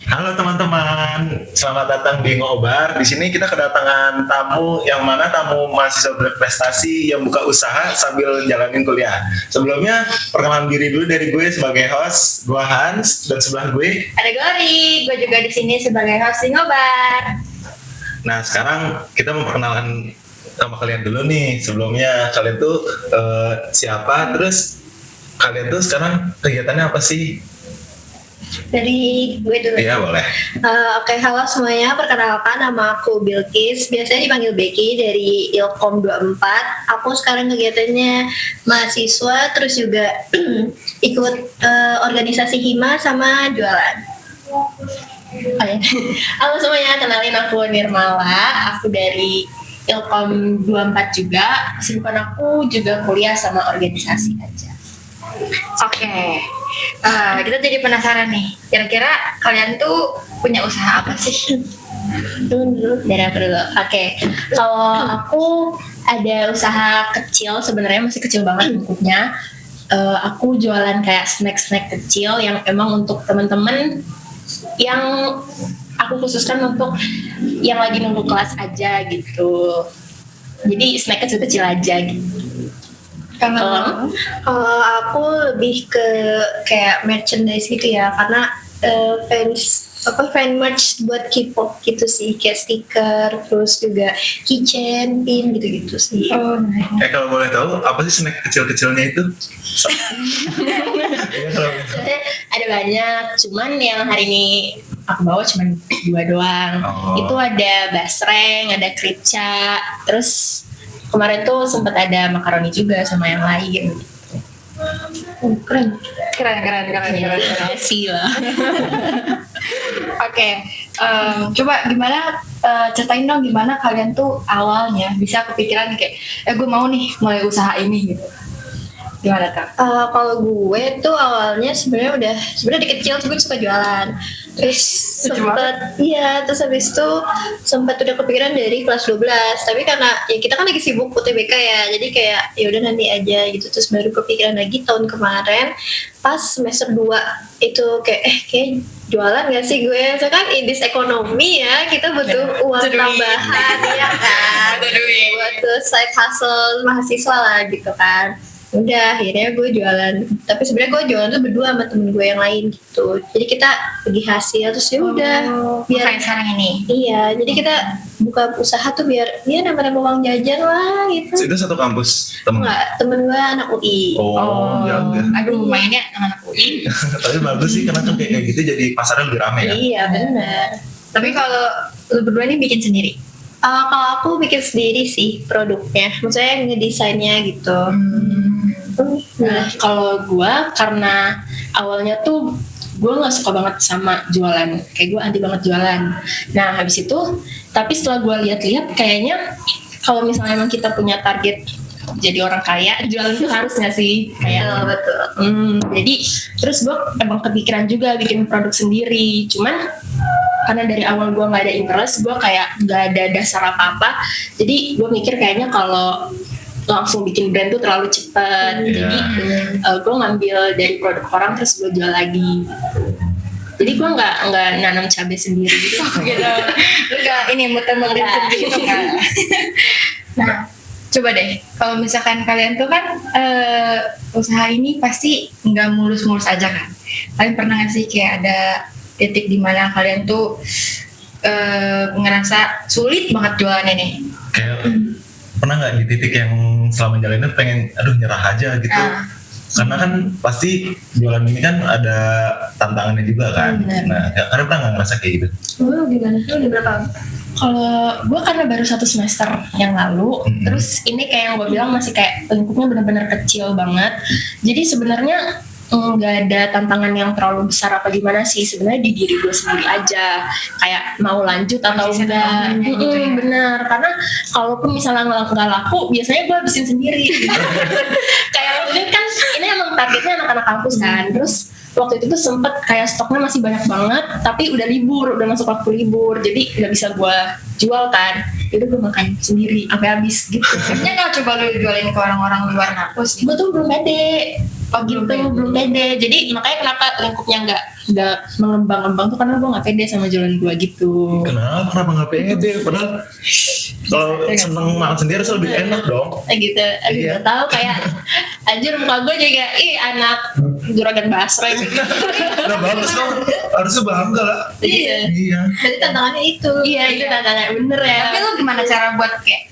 Halo teman-teman, selamat datang di Ngobar. Di sini kita kedatangan tamu yang mana tamu mahasiswa berprestasi yang buka usaha sambil jalanin kuliah. Sebelumnya perkenalan diri dulu dari gue sebagai host, gue Hans, dan sebelah gue ada Glory. Gue juga di sini sebagai host di Ngobar. Nah sekarang kita memperkenalkan sama kalian dulu nih. Sebelumnya kalian tuh siapa? Terus kalian tuh sekarang kegiatannya apa sih? Dari gue dulu. Iya boleh. Oke, halo semuanya. Perkenalkan, nama aku Bilkis. Biasanya dipanggil Becky dari Ilkom 24. Aku sekarang kegiatannya mahasiswa, terus juga ikut organisasi Hima sama jualan. Oh, ya. Halo semuanya, kenalin aku Nirmala. Aku dari Ilkom 24 juga. Kesibukan aku juga kuliah sama organisasi aja. Oke. Kita jadi penasaran nih. Kira-kira kalian tuh punya usaha apa sih? Dari aku dulu. Oke. Kalau aku ada usaha kecil, sebenarnya masih kecil banget lingkupnya. Aku jualan kayak snack-snack kecil yang emang untuk teman-teman yang aku khususkan untuk yang lagi nunggu kelas aja gitu. Jadi snack kecil-kecil aja gitu. Kalau aku lebih ke kayak merchandise gitu ya, karena fan merch buat K-pop gitu sih, kayak stiker, terus juga keychain, pin gitu-gitu sih. Kalau boleh tahu apa sih snack kecil-kecilnya itu? Ada banyak, cuman yang hari ini aku bawa cuma 2 doang. Itu ada basreng, ada kripca, terus kemarin tuh sempat ada makaroni juga sama yang lain. Keren sih lah. Oke, coba gimana ceritain dong gimana kalian tuh awalnya bisa kepikiran kayak gue mau nih mulai usaha ini gitu. Gimana Kak? Kalau gue tuh awalnya sebenarnya dari kecil tuh gue suka jualan. Terus terus habis itu sempat udah kepikiran dari kelas 12. Tapi karena ya kita kan lagi sibuk UTBK ya, jadi kayak ya udah nanti aja gitu. Terus baru kepikiran lagi tahun kemarin pas semester 2 itu kayak jualan gak sih gue? Soalnya kan indis ekonomi ya, kita butuh uang tambahan ya kan. Buat side hustle mahasiswa lah gitu kan. Udah akhirnya gue jualan, tapi sebenarnya gue jualan tuh berdua sama temen gue yang lain gitu, jadi kita bagi hasil terus ya udah biar kayak sekarang ini. Iya, jadi kita buka usaha tuh biar dia nambah uang jajan lah gitu. Itu satu kampus temen? Enggak, temen gue anak UI. Jaga. Aduh mainnya anak UI. Tapi bagus sih karena kan kayak gitu jadi pasarnya lebih ramai ya. Iya benar. Tapi kalau lu berdua ini bikin sendiri? Kalau aku bikin sendiri sih produknya, maksudnya ngedesainnya gitu. Nah, kalau gue karena awalnya tuh gue nggak suka banget sama jualan, kayak gue anti banget jualan. Nah habis itu, tapi setelah gue lihat-lihat kayaknya kalau misalnya emang kita punya target jadi orang kaya, jualan tuh harus nggak sih? Kayak betul. Jadi terus gue emang kepikiran juga bikin produk sendiri, cuman karena dari awal gue nggak ada interest, gue kayak nggak ada dasar apa-apa, jadi gue mikir kayaknya kalau langsung bikin brand tuh terlalu cepet. Jadi gue ngambil dari produk orang terus gue jual lagi. Jadi gue nggak nanam cabai sendiri gitu. Lu nggak ini muter-muter gitu kan? Nah, coba deh, kalau misalkan kalian tuh kan usaha ini pasti nggak mulus-mulus aja kan? Kalian pernah nggak sih kayak ada titik di mana kalian tuh ngerasa sulit banget jualannya nih? Kayak pernah nggak di titik yang selama jalanin pengen nyerah aja gitu? Karena kan pasti jualan ini kan ada tantangannya juga kan. Nah, kalian pernah nggak ngerasa kayak gitu? Gimana? Lu udah berapa? Kalau gue karena baru 1 semester yang lalu, terus ini kayak yang gue bilang masih kayak lingkupnya benar-benar kecil banget. Jadi sebenarnya nggak ada tantangan yang terlalu besar apa gimana sih, sebenarnya di diri gue sendiri aja kayak mau lanjut atau enggak. Gitu ya? Bener, karena kalaupun misalnya nggak laku biasanya gue habisin sendiri gitu. Kayak ini kan ini emang targetnya anak-anak kampus kan, terus waktu itu tuh sempet kayak stoknya masih banyak banget tapi udah masuk waktu libur jadi nggak bisa gue jual kan, udah gue makan sendiri sampai habis gitu. Sebenarnya nggak coba lu jualin ke orang-orang luar kampus gitu. Gue tuh belum pede. Oh gitu, belum pede. Jadi makanya kenapa lingkupnya nggak mengembang-kembang tuh karena gue nggak pede sama jualan gue gitu. Kenapa nggak pede? Padahal kalau seneng makan sendiri harus lebih enak dong. Gitu, aduh Iya. gak tau kayak anjir muka gue jadi kayak anak juragan basro gitu. Nah bagus dong, harusnya bangga lah. Iya. Iya. Jadi tantangannya itu. Iya itu tantangan bener ya. Tapi lu gimana cara buat kayak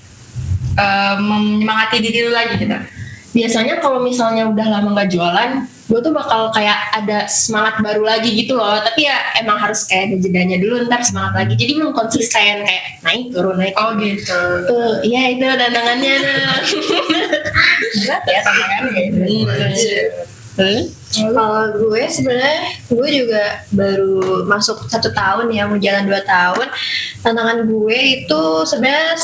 menyemangati diri lu lagi gitu? Biasanya kalau misalnya udah lama nggak jualan, gue tuh bakal kayak ada semangat baru lagi gitu loh. Tapi ya emang harus kayak ada jedanya dulu, ntar semangat lagi. Jadi belum konsisten kayak naik turun naik. Oh gitu. Tuh, iya itu tantangannya. Berat ya tantangannya gitu. Kalau gue sebenarnya gue juga baru masuk 1 tahun ya, mau jalan 2 tahun. Tantangan gue itu sebenarnya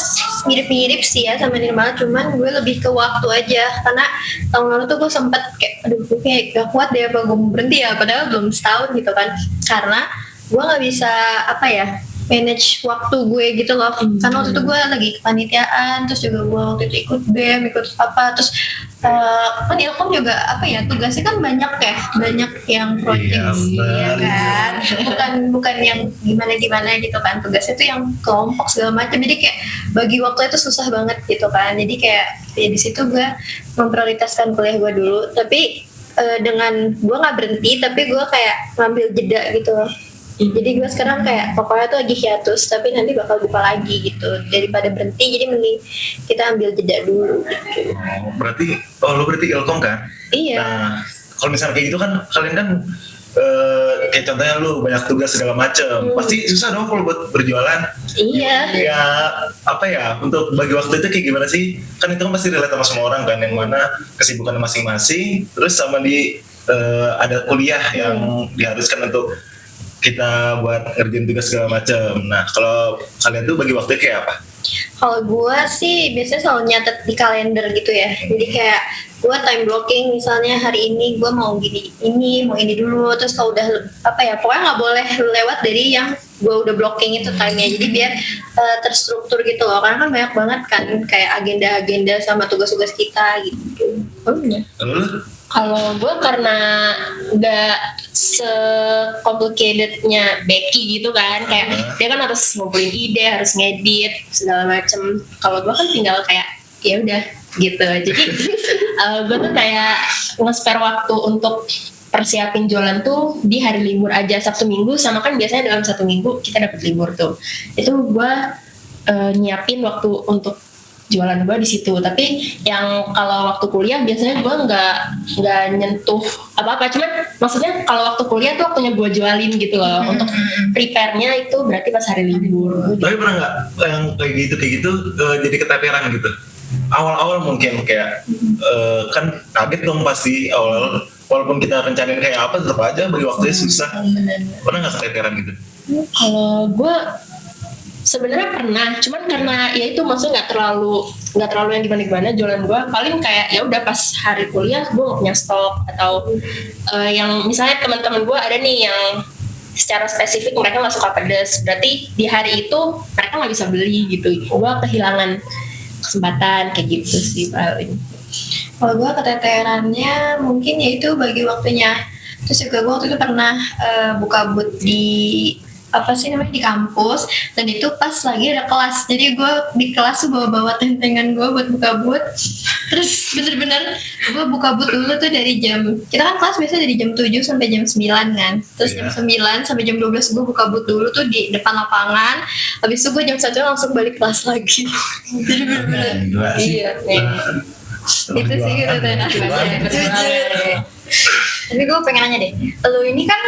mirip-mirip sih ya sama Nirmala, cuman gue lebih ke waktu aja. Karena tahun lalu tuh gue sempet kayak aduh gue kayak gak kuat deh apa gue mau berhenti ya, padahal belum setahun gitu kan. Karena gue gak bisa apa ya manage waktu gue gitu loh. Karena waktu itu gue lagi kepanitiaan, terus juga gue waktu itu ikut BEM, ikut apa, terus kan Ilkom juga apa ya tugasnya kan banyak ya, banyak yang project Iya, ya benar. kan, bukan yang gimana gitu kan, tugasnya tuh yang kelompok segala macam, jadi kayak bagi waktu itu susah banget gitu kan. Jadi kayak ya di situ gue memprioritaskan kuliah gue dulu, tapi dengan gue nggak berhenti, tapi gue kayak ngambil jeda gitu loh. Jadi gue sekarang kayak pokoknya tuh lagi hiatus, tapi nanti bakal buka lagi gitu. Daripada berhenti, jadi mending kita ambil jeda dulu gitu. Lu berarti Ilkom kan? Iya. Nah, kalau misalnya kayak gitu kan, kalian kan kayak contohnya lu banyak tugas segala macem, pasti susah dong kalau buat berjualan. Iya. Ya apa ya, untuk bagi waktu itu kayak gimana sih? Kan itu kan pasti relate sama semua orang kan, yang mana kesibukan masing-masing, terus sama ada kuliah yang diharuskan untuk kita buat ngerjain tugas segala macam. Nah, kalau kalian tuh bagi waktu kayak apa? Kalau gue sih biasanya selalu nyatet di kalender gitu ya. Jadi kayak gue time blocking, misalnya hari ini gue mau mau ini dulu. Terus kalau udah apa ya, pokoknya nggak boleh lewat dari yang gue udah blocking itu time-nya. Jadi biar terstruktur gitu loh. Karena kan banyak banget kan kayak agenda-agenda sama tugas-tugas kita gitu. Lu? Kalau gue karena nggak se-complicatednya Becky gitu kan, kayak dia kan harus ngumpulin ide, harus ngedit segala macem. Kalau gue kan tinggal kayak ya udah gitu. Jadi gue tuh kayak nge-spare waktu untuk persiapin jualan tuh di hari libur aja, Sabtu Minggu, sama kan biasanya dalam 1 minggu kita dapat libur tuh. Itu gue nyiapin waktu untuk jualan gue di situ. Tapi yang kalau waktu kuliah biasanya gue nggak nyentuh apa-apa, cuman maksudnya kalau waktu kuliah tuh waktunya gue jualin gitu loh. Untuk prepare-nya itu berarti pas hari libur. Tapi pernah nggak yang kayak gitu jadi keteteran gitu? Awal-awal mungkin kayak kan kaget dong pasti awal, walaupun kita rencanain kayak apa tetap aja bagi waktunya susah. Pernah nggak keteteran gitu? Kalau gue sebenarnya pernah, cuman karena ya itu maksudnya nggak terlalu yang gimana jualan gue. Paling kayak ya udah pas hari kuliah gue nggak punya stok, atau yang misalnya teman-teman gue ada nih yang secara spesifik mereka nggak suka pedas, berarti di hari itu mereka nggak bisa beli gitu. Gue kehilangan kesempatan kayak gitu sih paling. Kalau gue keteterannya mungkin ya itu bagi waktunya. Terus juga gue waktu itu pernah buka booth di apa sih namanya di kampus, dan itu pas lagi ada kelas, jadi gue di kelas tuh bawa tentengan gue buat buka booth. Terus bener-bener gue buka booth dulu tuh dari kita kan kelas biasa dari jam 7 sampai jam 9 kan, terus jam 9 sampai jam 12 gue buka booth dulu tuh di depan lapangan. Habis itu gue jam 1 langsung balik kelas lagi. Jadi bener-bener iya itu sih gitu Jujur. Tapi gue pengen nanya deh, lu ini kan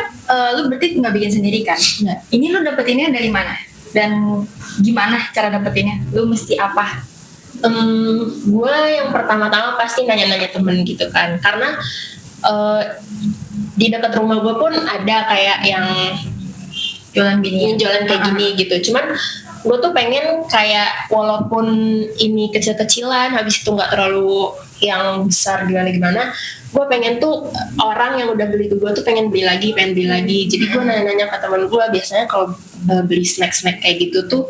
lu berarti nggak bikin sendiri kan? Nggak. Ini lu dapetinnya dari mana? Dan gimana cara dapetinnya? Lu mesti apa? Gue yang pertama-tama pasti nanya-nanya temen gitu kan, karena di dekat rumah gue pun ada kayak yang Jualan bini. jualan kayak gini gitu. Cuman gue tuh pengen kayak walaupun ini kecil-kecilan, habis itu nggak terlalu yang besar gimana-gimana, gue pengen tuh orang yang udah beli ke gue tuh pengen beli lagi. Jadi gue nanya-nanya ke temen gue, biasanya kalau beli snack-snack kayak gitu tuh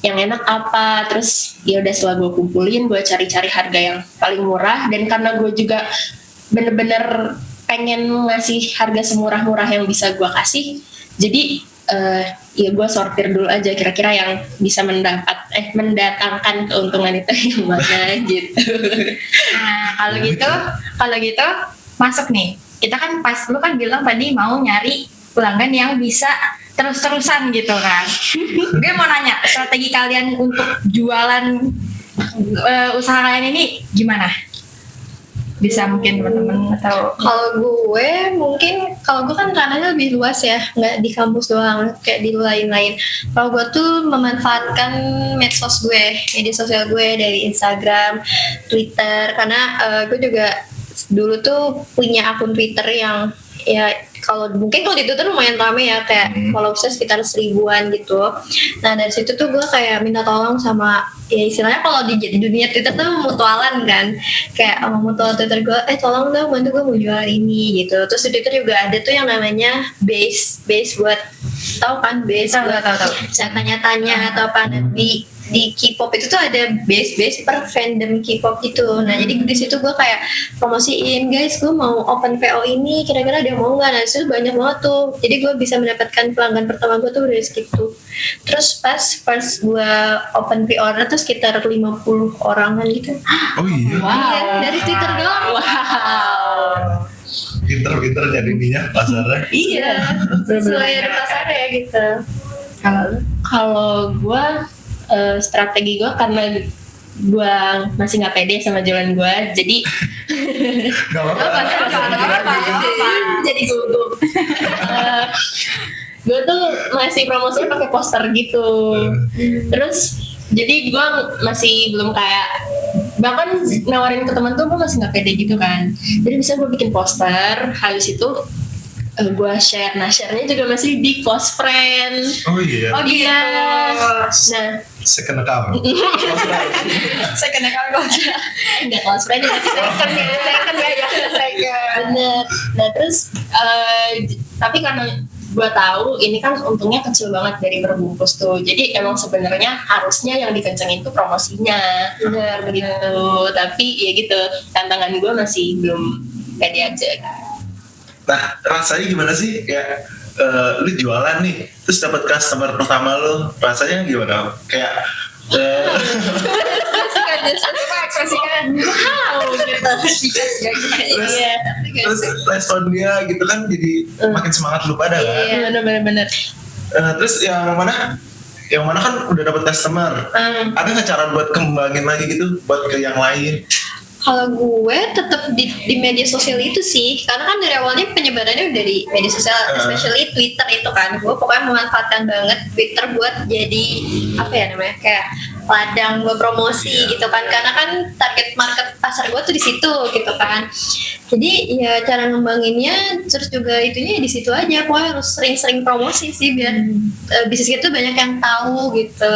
yang enak apa. Terus ya udah setelah gue kumpulin, gue cari-cari harga yang paling murah, dan karena gue juga bener-bener pengen ngasih harga semurah-murah yang bisa gue kasih, jadi ya gue sortir dulu aja kira-kira yang bisa mendatangkan keuntungan itu yang mana gitu. Nah, kalau gitu masuk nih. Kita kan pas lu kan bilang tadi mau nyari pelanggan yang bisa terus-terusan gitu kan. Gue mau nanya, strategi kalian untuk jualan usaha kalian ini gimana? Bisa mungkin teman-teman atau Kalau gue kan ranahnya lebih luas ya, nggak di kampus doang, kayak di lain-lain. Kalau gue tuh memanfaatkan media sosial gue dari Instagram, Twitter, karena gue juga dulu tuh punya akun Twitter yang ya kalau di Twitter lumayan rame ya, kayak followersnya sekitar 1000-an gitu. Nah dari situ tuh gue kayak minta tolong sama, ya istilahnya kalau di dunia Twitter tuh mutualan kan, kayak sama mutual Twitter gue, tolong dong bantu gue mau jual ini gitu. Terus di Twitter juga ada tuh yang namanya base buat, tahu kan base buat saya tanya-tanya atau apa. Di K-pop itu tuh ada base per fandom K-pop gitu. Nah jadi di situ gue kayak promosiin, guys gue mau open PO ini, kira-kira dia mau nggak? Nah itu banyak banget tuh, jadi gue bisa mendapatkan pelanggan pertama gue tuh dari situ. Terus first gue open pre-order tuh sekitar 50 orangan gitu. Oh iya. Iya, dari Twitter doang. Wow. Pinter-pinter jadinya pasarnya. Iya, sesuai pasar ya gitu. Kalau gue strategi gue, karena gue masih nggak pede sama jualan gue, jadi Gak apa-apa. Jadi gugup. Gue tuh masih promosinya pakai poster gitu. Terus jadi gue masih belum kayak, bahkan nawarin ke teman tuh gue masih nggak pede gitu kan. Jadi bisa gue bikin poster, habis itu gue share. Nah sharenya juga masih di close friend. Oh iya. Oh iya. Nah Second account. saya kena kalau enggak close friend, tapi second ya. Bener. Nah terus tapi karena gue tahu ini kan untungnya kecil banget dari berbungkus tuh, jadi emang sebenarnya harusnya yang dikencengin tuh promosinya. Bener begitu. Tapi ya gitu, tantangan gue masih belum pede aja. Nah, rasanya gimana sih? Kayak lu jualan nih, terus dapat customer pertama lu, rasanya gimana? Kayak ekspresikan Wow gitu. Iya. terus respon dia gitu kan jadi makin semangat lu pada kan? Iya bener. Terus yang mana kan udah dapat customer, ada nggak cara buat kembangin lagi gitu, buat ke yang lain? Kalau gue tetap di media sosial itu sih, karena kan dari awalnya penyebarannya dari media sosial, especially Twitter itu kan. Gue pokoknya memanfaatkan banget Twitter buat jadi apa ya namanya, kayak ladang gue promosi gitu kan, karena kan target market pasar gue tuh di situ gitu kan. Jadi ya cara ngembanginnya terus juga itunya di situ aja, pokoknya harus sering-sering promosi sih biar bisnis itu banyak yang tahu gitu.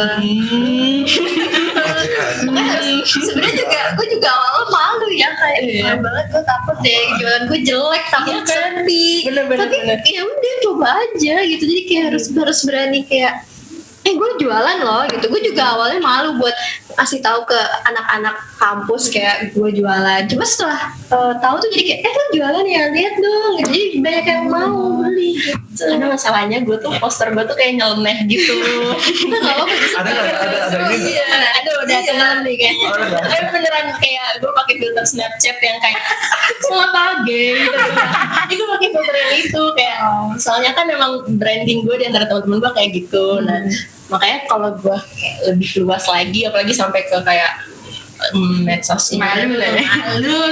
Sebenarnya juga gue juga awal malu ya, kayak malu banget, gue takut deh jualan gue jelek, takut sepi. Tapi ya udah coba aja gitu, jadi kayak harus berani kayak gue jualan loh gitu. Gue juga awalnya malu buat kasih tahu ke anak-anak kampus kayak gue jualan. Cuma setelah tahu tuh jadi kayak lu jualan ya, lihat dong. Jadi banyak yang mau beli gitu. Karena masalahnya gue tuh poster gue tuh kayak nyeleneh gitu. Ada ini. Aduh udah kenal nih kayaknya. Tapi beneran kayak gue pakai filter Snapchat yang kayak selamat pagi gitu. Jadi gue pakai filter yang itu kayak, soalnya kan memang branding gue di antara teman-teman gue kayak gitu. Nah makanya kalau gue lebih luas lagi, apalagi sampai ke kayak medsos malu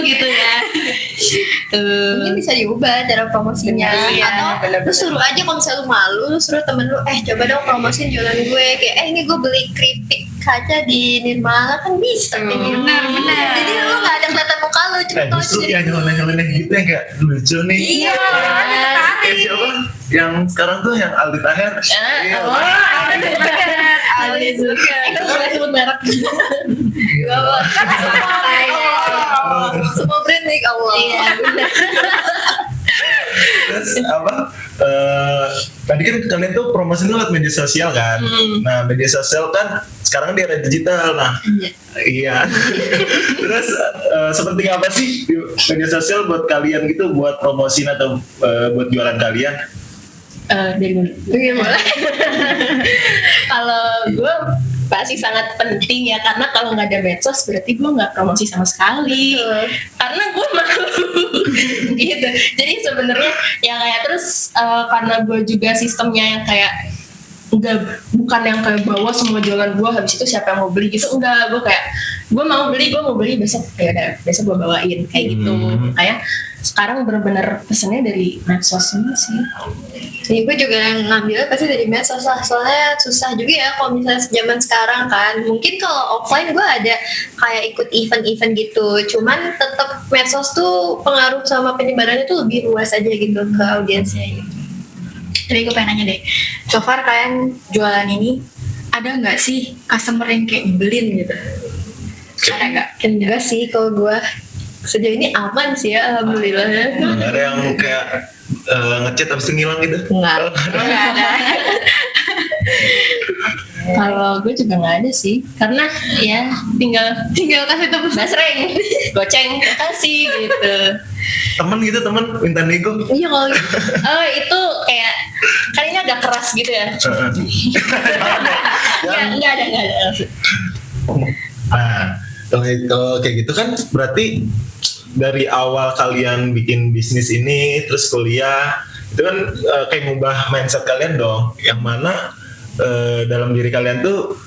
gitu ya. Mungkin bisa diubah cara promosinya. Atau lu suruh aja, kalau misalnya lu malu, lu suruh temen lu coba dong promosiin jualan gue, kayak ini gue beli keripik kaca di Nirmala, kan bisa. Benar. Jadi lu gak ada kelihatan muka lu, cuma kalau Justru yang nyeleneh gitu yang kayak lucu nih. Iya, Kayak siapa? Yang sekarang tuh yang Aldi Taher. Iya. Aldi Zucker. Itu boleh sebut merek. semua brand nih Allah. Iya benar. Terus apa? Tadi kan kalian tuh promosi lewat media sosial kan. Nah media sosial kan sekarang di era digital. Nah, iya. Terus seperti apa sih di media sosial buat kalian gitu, buat promosiin atau buat jualan kalian? Dari mana? Kalau gue pasti sangat penting ya, karena kalau nggak ada medsos berarti gue nggak promosi sama sekali. Karena gue malu gitu. Jadi sebenarnya ya kayak terus karena gue juga sistemnya yang kayak bukan yang kayak bawa semua jualan gue habis itu siapa yang mau beli gitu, enggak. Gue kayak gue mau beli besok, ya udah besok gue bawain kayak gitu. Kayak sekarang benar-benar pesennya dari medsos semua sih. Jadi gue juga ngambilnya pasti dari medsos lah, soalnya susah juga ya kalau misalnya zaman sekarang kan. Mungkin kalau offline gue ada kayak ikut event-event gitu, cuman tetap medsos tuh pengaruh sama penyebarannya tuh lebih luas aja gitu ke audiensnya gitu. Tapi gue pengen nanya deh, so far kalian jualan ini ada nggak sih customer yang kayak nyebelin gitu? Ada nggak? Enggak sih kalau gue sejauh ini aman sih ya, alhamdulillah. Nggak ada yang kayak ngechat habis itu ngilang gitu? Enggak. Nggak ada. Kalau gue juga nggak ada sih, karena ya tinggal kasih tepuk basreng, goceng, kasih gitu. Temen minta nego. Iya kalau gitu. Oh itu kayak kan ini agak keras gitu ya? Nggak ada. Nah, kalau kayak gitu kan berarti dari awal kalian bikin bisnis ini terus kuliah itu kan kayak ngubah mindset kalian dong, yang mana dalam diri kalian tuh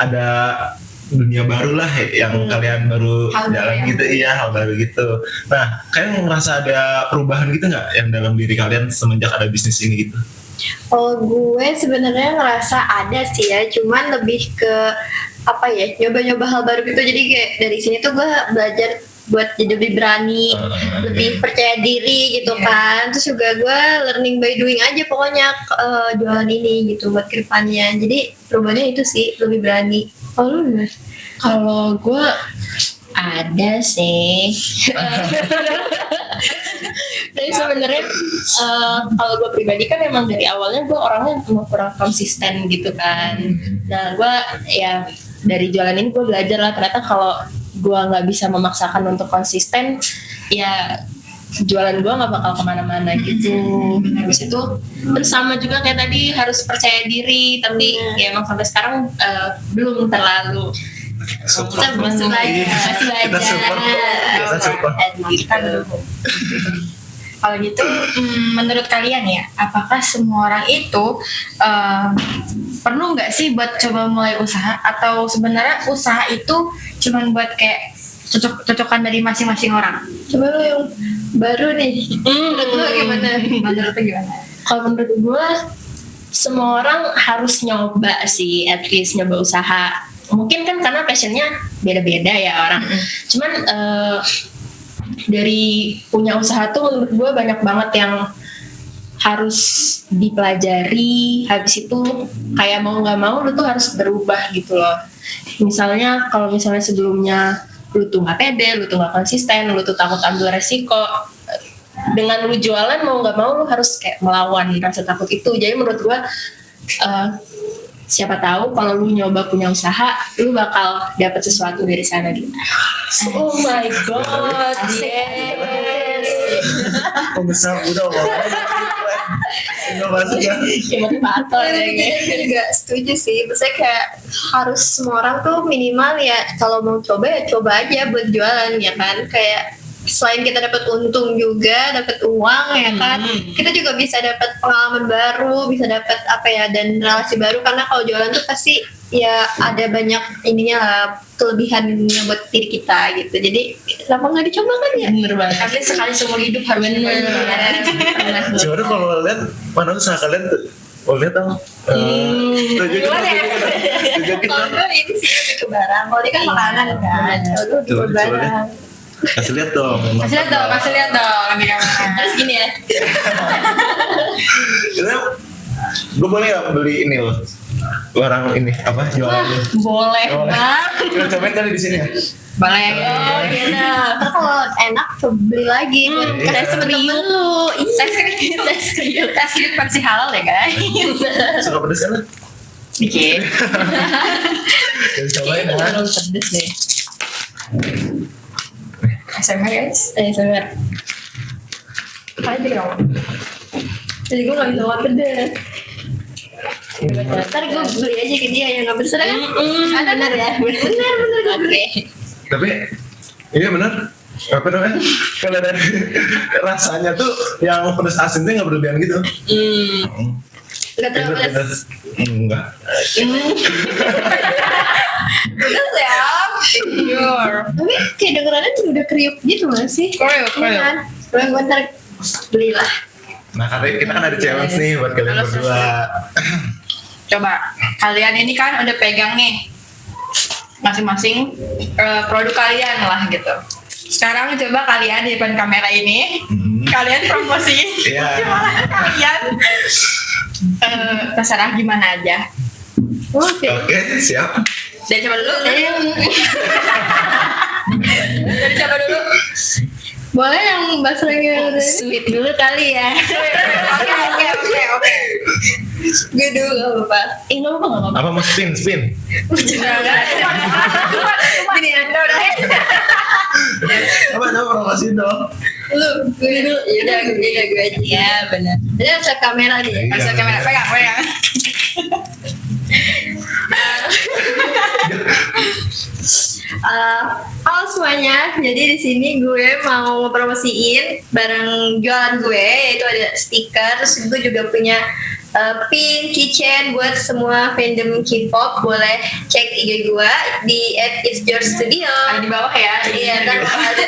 ada dunia baru lah yang kalian baru Hal baru jalan yang gitu, iya hal baru gitu. Nah, kalian ngerasa ada perubahan gitu nggak yang dalam diri kalian semenjak ada bisnis ini gitu? Kalau gue sebenarnya ngerasa ada sih ya, cuman lebih ke apa ya, nyoba-nyoba hal baru gitu. Jadi kayak dari sini tuh gue belajar buat jadi lebih berani, lebih percaya diri gitu kan. Terus juga gue learning by doing aja pokoknya jualan ini gitu buat kedepannya. Jadi perubahannya itu sih, lebih berani. Oh lu gimana? Kalau gue ada sih. Tapi sebenarnya kalau gue pribadi kan emang dari awalnya gue orangnya emang kurang konsisten gitu kan. Nah gue ya dari jualan ini gue belajar lah, ternyata kalau gue nggak bisa memaksakan untuk konsisten, ya jualan gue nggak bakal kemana-mana gitu. Habis itu terus sama juga kayak tadi harus percaya diri, tapi ya emang sampai sekarang belum terlalu. Support. Masih belajar. Kita support. Kita support. Kalau gitu, menurut kalian ya, apakah semua orang itu perlu nggak sih buat coba mulai usaha, atau sebenarnya usaha itu cuman buat kayak cocokan dari masing-masing orang? Coba lu yang baru nih. Menurut lu gimana? Menurut lu gimana? Kalau menurut gue semua orang harus nyoba sih, at least nyoba usaha. Mungkin kan karena passionnya beda-beda ya orang. Cuman dari punya usaha tuh menurut gue banyak banget yang harus dipelajari. Habis itu kayak mau nggak mau lu tuh harus berubah gitu loh. Misalnya kalau misalnya sebelumnya lu tuh nggak pede, lu tuh nggak konsisten, lu tuh takut ambil resiko, dengan lu jualan mau nggak mau lu harus kayak melawan rasa takut itu. Jadi menurut gue siapa tahu kalau lu nyoba punya usaha, lu bakal dapet sesuatu dari sana gitu. Oh my god, yes. Pembesar udah inovasi ya. Motivator ya. Gue juga setuju sih. Maksudnya kayak harus semua orang tuh minimal ya kalau mau coba ya coba aja buat jualan ya kan. Kayak selain kita dapat untung juga, dapat uang ya kan, kita juga bisa dapat pengalaman baru, bisa dapat apa ya, dan relasi baru. Karena kalau jualan tuh pasti ya ada banyak ininya lah, kelebihannya buat diri kita gitu. Jadi kenapa nggak dicoba kan ya? Bener banget. Tapi sekali seumur hidup harus Bener. Sebenarnya kalau lihat mana usaha kalian tuh, mau lihat dong. Tunjukin Kalau gue ini sih lebih ke barang, kalau dia kan makanan kan. Kalau gue Coba, ke barang. kasih lihat dong. Kasih lihat dong. Terus gini ya. Gue boleh nggak beli ini loh, barang ini apa jualan? Boleh banget. Kita cobain kali di sini ya. Boleh. Oh iya, ntar kalau enak coba beli lagi buat kasih temen lu. Tes krim versi halal ya guys. Suka pedes kan? Dikit. Jadi cobain ya. Terlalu pedes deh. ASMR guys. ASMR. Kalian juga dong. Jadi gue gak bisa makan pedes. Ntar gue beli aja ke dia yang gak pedes kan? Ada bener ya? Bener Oke. Tapi iya benar. Apa namanya? Kalau dari rasanya tuh yang pedas asin tuh nggak berlebihan gitu. Gak terlalu pedes. Enggak. Pedes ya? Jujur. Tapi kayak dengerannya tuh udah kriuk gitu gak sih? Kriuk. Iya kan? Gue ntar belilah. Nah karena kita kan ada challenge nih buat kalian Terus, berdua. Coba kalian ini kan udah pegang nih masing-masing produk kalian lah gitu. Sekarang coba kalian di depan kamera ini kalian promosiin Iya. gimana kalian terserah gimana aja. Oke. Oke siap. Dari coba dulu. Dari coba dulu. Boleh yang basrengnya Sweet dulu kali ya. Oke. gue dulu gak apa-apa. Nggak apa-apa. Apa mau spin? Gini ya, udah. Apa promosi dong? Lu, gue dulu. Yaudah, gue aja. Ya benar. Jadi harus lihat kamera nih. Iya. Asal kamera pegang. Halo semuanya, jadi di sini gue mau promosiin barang jualan gue, yaitu ada stiker, terus gue juga punya pin, keychain buat semua fandom K-pop. Boleh cek IG gue di @itsyourstudio. Ada di bawah ya. Iya, kan ada.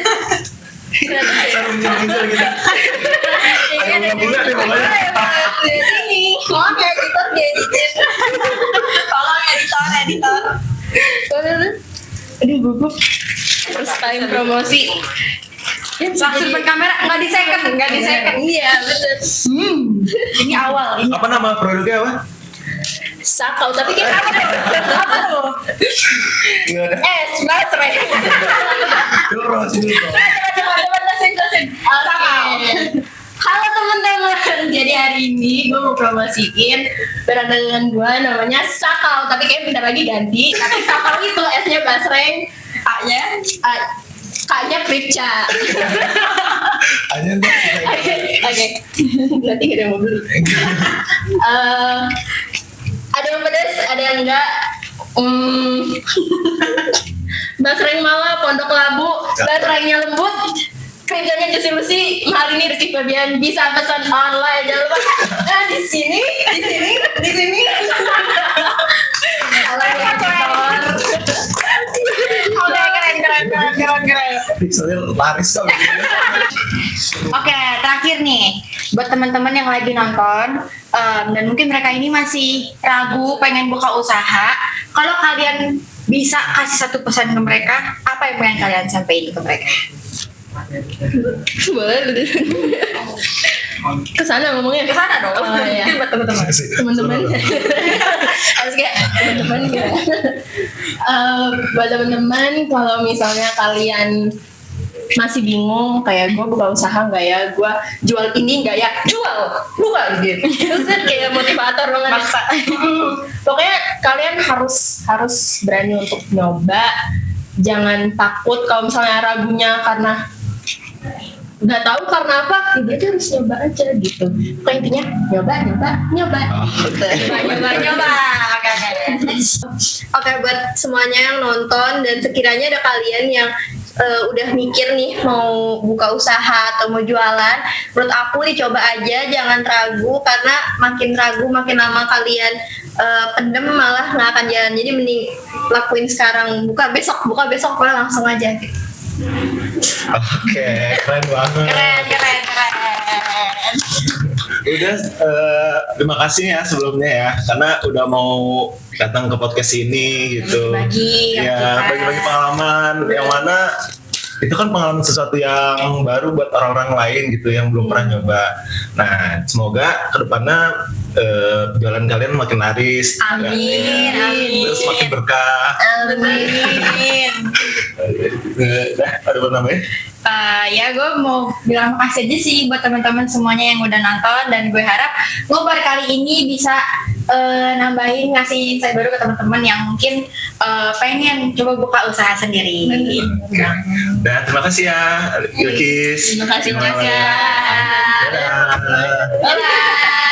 Ada bulan nih pokoknya. Tolong ya editor dieditin. Tolong editor. Aduh gugup. First time promosi. Langsung depan kamera nggak di second. Iya betul. Ini awal. Ini Apa nama produknya apa? Sakau tapi kita apa tuh? Nggak ada. Basre. Coba promosi dulu dong. Coba jelasin. Halo teman-teman, jadi hari ini gue mau promosiin barang dagangan gue namanya Sakau, tapi kayaknya bentar lagi ganti. Tapi Sakau itu S-nya basreng, A-nya K-nya Pripca. Hanya untuk Oke, berarti gak ada yang mau beli. Ada yang pedas, ada yang enggak. Basreng Mala, Pondok Labu, baterainya lembut. Kerjanya Juicy Lucy, hari ini Rizky Febian bisa pesan online, jangan lupa. Nah di sini. Halo editor. Oke, keren. pixelnya laris kok. Oke, terakhir nih buat teman-teman yang lagi nonton dan mungkin mereka ini masih ragu pengen buka usaha. Kalau kalian bisa kasih satu pesan ke mereka, apa yang pengen kalian sampaikan ke mereka? Boleh kesana ngomongnya. Kesana dong. Oh, iya. Mungkin buat teman-teman. Teman-teman harus kayak teman-teman gitu. Buat teman-teman kalau misalnya kalian masih bingung kayak gue buka usaha nggak ya, gue jual ini nggak ya, jual gitu. Terus kan kayak motivator banget. Maksa. Pokoknya kalian harus berani untuk nyoba, jangan takut kalau misalnya ragunya karena nggak tahu karena apa, ya berarti harus nyoba aja gitu. Pokoknya intinya nyoba. Nyoba. Oke, buat semuanya yang nonton dan sekiranya ada kalian yang udah mikir nih mau buka usaha atau mau jualan, menurut aku dicoba aja, jangan ragu, karena makin ragu makin lama kalian pendem malah nggak akan jalan. Jadi mending lakuin sekarang, buka besok pokoknya langsung aja gitu. Oke, keren banget. Keren. Udah, terima kasih ya sebelumnya ya, karena udah mau datang ke podcast ini gitu. Bagi Ya, bagi-bagi pengalaman yang mana itu kan pengalaman sesuatu yang baru buat orang-orang lain gitu yang belum pernah nyoba. Nah, semoga kedepannya jualan kalian makin laris. Amin. Terus makin berkah. Amin. Udah ada mau nambahin? Ya gue mau bilang makasih aja sih buat teman-teman semuanya yang udah nonton, dan gue harap ngobar kali ini bisa nambahin, ngasih insight baru ke teman-teman yang mungkin pengen coba buka usaha sendiri. Dan terima kasih ya Bilkis. Terima kasih Terima banyak ya. Dadah. Bye.